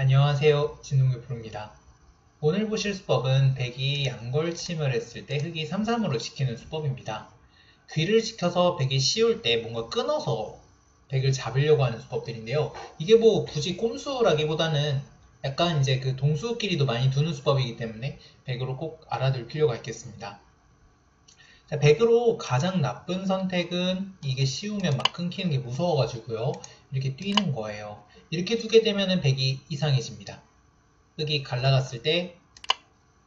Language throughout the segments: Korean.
안녕하세요. 진동규 프로입니다. 오늘 보실 수법은 백이 양걸침을 했을 때 흑이 3-3으로 지키는 수법입니다. 귀를 지켜서 백이 씌울 때 뭔가 끊어서 백을 잡으려고 하는 수법들인데요. 이게 뭐 굳이 꼼수라기보다는 약간 이제 그 동수끼리도 많이 두는 수법이기 때문에 백으로 꼭 알아둘 필요가 있겠습니다. 자, 백으로 가장 나쁜 선택은 이게 씌우면 막 끊기는 게 무서워가지고요. 이렇게 뛰는 거예요. 이렇게 두게 되면은 백이 이상해집니다. 흑이 갈라갔을 때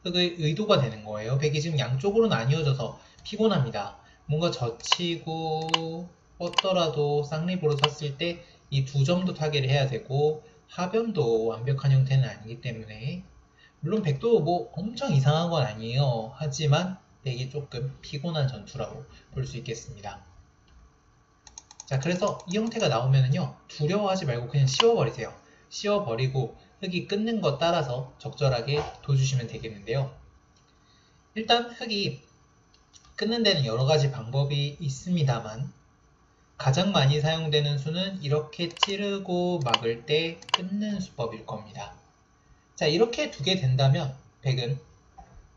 흑의 의도가 되는 거예요. 백이 지금 양쪽으로 나뉘어져서 피곤합니다. 뭔가 젖히고 뻗더라도 쌍립으로 섰을 때 이 두 점도 타개를 해야 되고 하변도 완벽한 형태는 아니기 때문에 물론 백도 뭐 엄청 이상한 건 아니에요. 하지만 백이 조금 피곤한 전투라고 볼 수 있겠습니다. 자, 그래서 이 형태가 나오면은요, 두려워하지 말고 그냥 씌워버리세요. 씌워버리고 흑이 끊는 것 따라서 적절하게 둬주시면 되겠는데요. 일단 흑이 끊는 데는 여러 가지 방법이 있습니다만 가장 많이 사용되는 수는 이렇게 찌르고 막을 때 끊는 수법일 겁니다. 자, 이렇게 두게 된다면 백은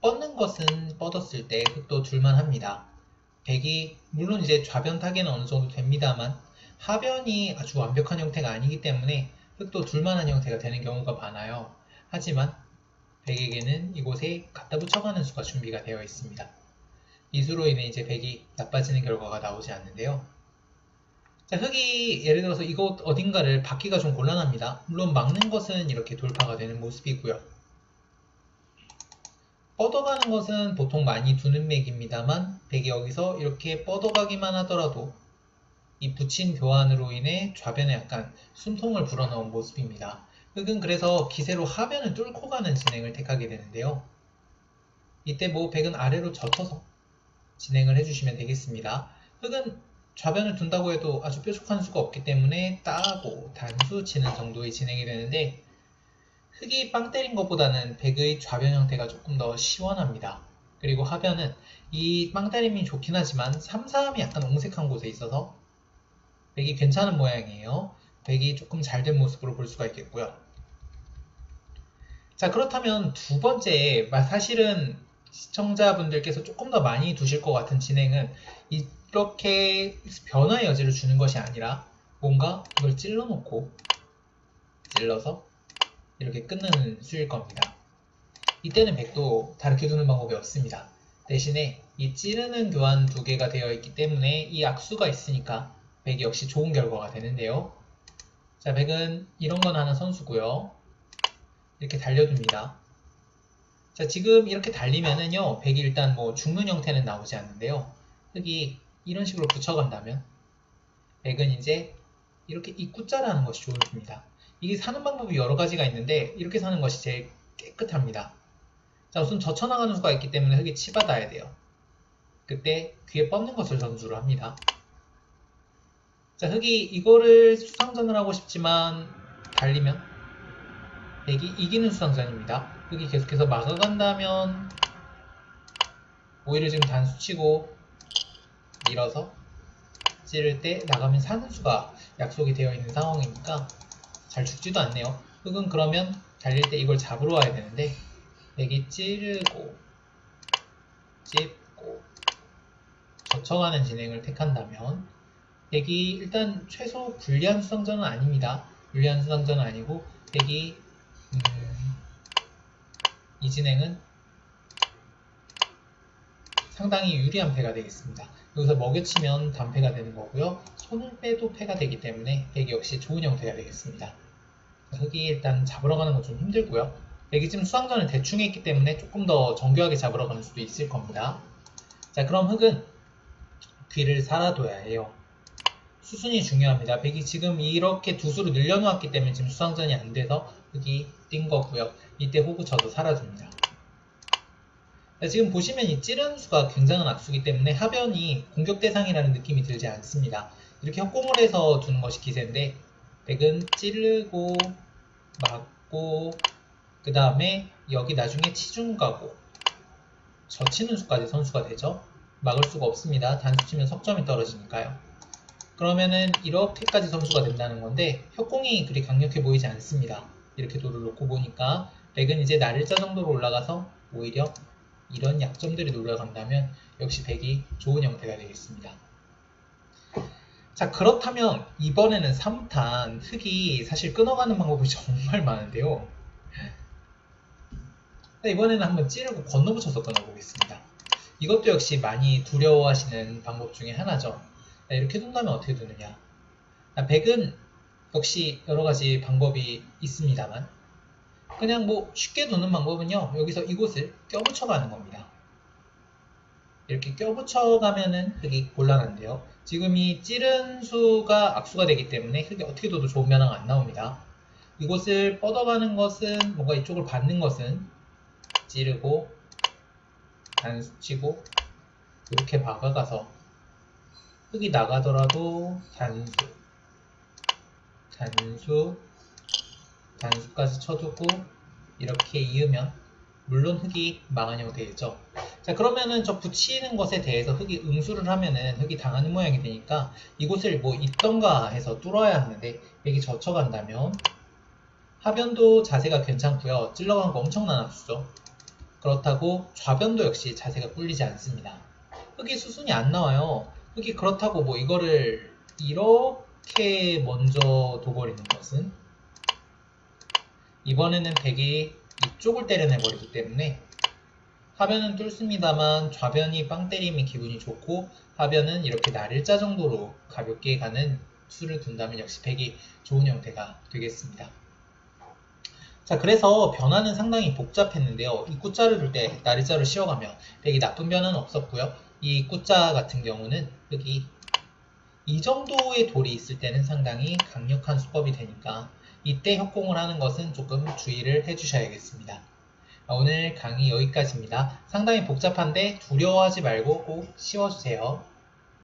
뻗는 것은 뻗었을 때 흑도 둘만 합니다. 백이 물론 이제 좌변 타개는 어느 정도 됩니다만 하변이 아주 완벽한 형태가 아니기 때문에 흑도 둘만한 형태가 되는 경우가 많아요. 하지만 백에게는 이곳에 갖다 붙여가는 수가 준비가 되어 있습니다. 이 수로 인해 이제 백이 나빠지는 결과가 나오지 않는데요. 자, 흑이 예를 들어서 이곳 어딘가를 받기가 좀 곤란합니다. 물론 막는 것은 이렇게 돌파가 되는 모습이고요. 뻗어가는 것은 보통 많이 두는 맥입니다만 백이 여기서 이렇게 뻗어가기만 하더라도 이 붙인 교환으로 인해 좌변에 약간 숨통을 불어넣은 모습입니다. 흑은 그래서 기세로 하변을 뚫고 가는 진행을 택하게 되는데요. 이때 뭐 백은 아래로 젖혀서 진행을 해주시면 되겠습니다. 흑은 좌변을 둔다고 해도 아주 뾰족한 수가 없기 때문에 따고 단수 치는 정도의 진행이 되는데 흑이 빵 때린 것보다는 백의 좌변 형태가 조금 더 시원합니다. 그리고 하변은 이 빵 때림이 좋긴 하지만 3-3이 약간 옹색한 곳에 있어서 백이 괜찮은 모양이에요. 백이 조금 잘 된 모습으로 볼 수가 있겠고요. 자, 그렇다면 두 번째, 사실은 시청자분들께서 조금 더 많이 두실 것 같은 진행은 이렇게 변화의 여지를 주는 것이 아니라 뭔가 이걸 찔러놓고 찔러서 이렇게 끊는 수일 겁니다. 이때는 백도 다르게 두는 방법이 없습니다. 대신에 이 찌르는 교환 두 개가 되어 있기 때문에 이 악수가 있으니까 백이 역시 좋은 결과가 되는데요. 자, 백은 이런 건 하나 선수고요. 이렇게 달려둡니다. 자, 지금 이렇게 달리면은요, 백이 일단 뭐 죽는 형태는 나오지 않는데요. 흑이 이런 식으로 붙여간다면 백은 이제 이렇게 입구자를 하는 것이 좋은 수입니다. 이게 사는 방법이 여러 가지가 있는데 이렇게 사는 것이 제일 깨끗합니다. 자, 우선 젖혀나가는 수가 있기 때문에 흑이 치받아야 돼요. 그때 귀에 뻗는 것을 전수를 합니다. 자, 흑이 이거를 수상전을 하고 싶지만 달리면 백이 이기는 수상전입니다. 흑이 계속해서 막아간다면 오히려 지금 단수치고 밀어서 찌를 때 나가면 사는 수가 약속이 되어 있는 상황이니까 잘 죽지도 않네요. 흑은 그러면 달릴 때 이걸 잡으러 와야 되는데 백이 찌르고 찝고 젖혀가는 진행을 택한다면 백이 일단 최소 불리한 수상전은 아닙니다. 불리한 수상전은 아니고 백이 이 진행은 상당히 유리한 패가 되겠습니다. 여기서 먹여치면 단패가 되는 거고요. 손을 빼도 패가 되기 때문에 백이 역시 좋은 형태가 되겠습니다. 흑이 일단 잡으러 가는 건 좀 힘들고요. 백이 지금 수상전을 대충 했기 때문에 조금 더 정교하게 잡으러 가는 수도 있을 겁니다. 자, 그럼 흑은 귀를 살아둬야 해요. 수순이 중요합니다. 백이 지금 이렇게 두 수로 늘려놓았기 때문에 지금 수상전이 안 돼서 흑이 뛴 거고요. 이때 호구 쳐도 살아줍니다. 자, 지금 보시면 이 찌르는 수가 굉장한 악수기 때문에 하변이 공격 대상이라는 느낌이 들지 않습니다. 이렇게 협공을 해서 두는 것이 기세인데 백은 찌르고 막고 그 다음에 여기 나중에 치중 가고 젖히는 수까지 선수가 되죠. 막을 수가 없습니다. 단수 치면 석점이 떨어지니까요. 그러면은 이렇게까지 선수가 된다는 건데 협공이 그리 강력해 보이지 않습니다. 이렇게 돌을 놓고 보니까 백은 이제 날일자 정도로 올라가서 오히려 이런 약점들이 올라간다면 역시 백이 좋은 형태가 되겠습니다. 자, 그렇다면 이번에는 3탄 흙이 사실 끊어가는 방법이 정말 많은데요. 이번에는 한번 찌르고 건너붙여서 끊어보겠습니다. 이것도 역시 많이 두려워하시는 방법 중에 하나죠. 이렇게 둔다면 어떻게 두느냐. 백은 역시 여러가지 방법이 있습니다만 그냥 뭐 쉽게 두는 방법은요, 여기서 이곳을 껴붙여가는 겁니다. 이렇게 껴붙여가면은 흙이 곤란한데요. 지금 이 찌른 수가 악수가 되기 때문에 흙이 어떻게 둬도 좋은 변화가 안 나옵니다. 이곳을 뻗어가는 것은, 뭔가 이쪽을 받는 것은 찌르고 단수 치고 이렇게 박아가서 흙이 나가더라도 단수, 단수, 단수까지 쳐두고 이렇게 이으면 물론 흙이 망한 형태겠죠. 자, 그러면은 저 붙이는 것에 대해서 흙이 응수를 하면은 흙이 당하는 모양이 되니까 이곳을 뭐 있던가 해서 뚫어야 하는데 백이 젖혀간다면 하변도 자세가 괜찮고요. 찔러간 거 엄청난 악수죠. 그렇다고 좌변도 역시 자세가 꿀리지 않습니다. 흙이 수순이 안 나와요. 흙이 그렇다고 뭐 이거를 이렇게 먼저 둬버리는 것은 이번에는 백이 이쪽을 때려내버리기 때문에 하변은 뚫습니다만 좌변이 빵 때리면 기분이 좋고 하변은 이렇게 날일자 정도로 가볍게 가는 수를 둔다면 역시 백이 좋은 형태가 되겠습니다. 자, 그래서 변화는 상당히 복잡했는데요. 이 꾸자를 둘 때 날일자를 씌워가면 백이 나쁜 변화는 없었고요. 이 꾸자 같은 경우는 흙이 이 정도의 돌이 있을 때는 상당히 강력한 수법이 되니까 이때 협공을 하는 것은 조금 주의를 해주셔야겠습니다. 오늘 강의 여기까지입니다. 상당히 복잡한데 두려워하지 말고 꼭 씌워주세요.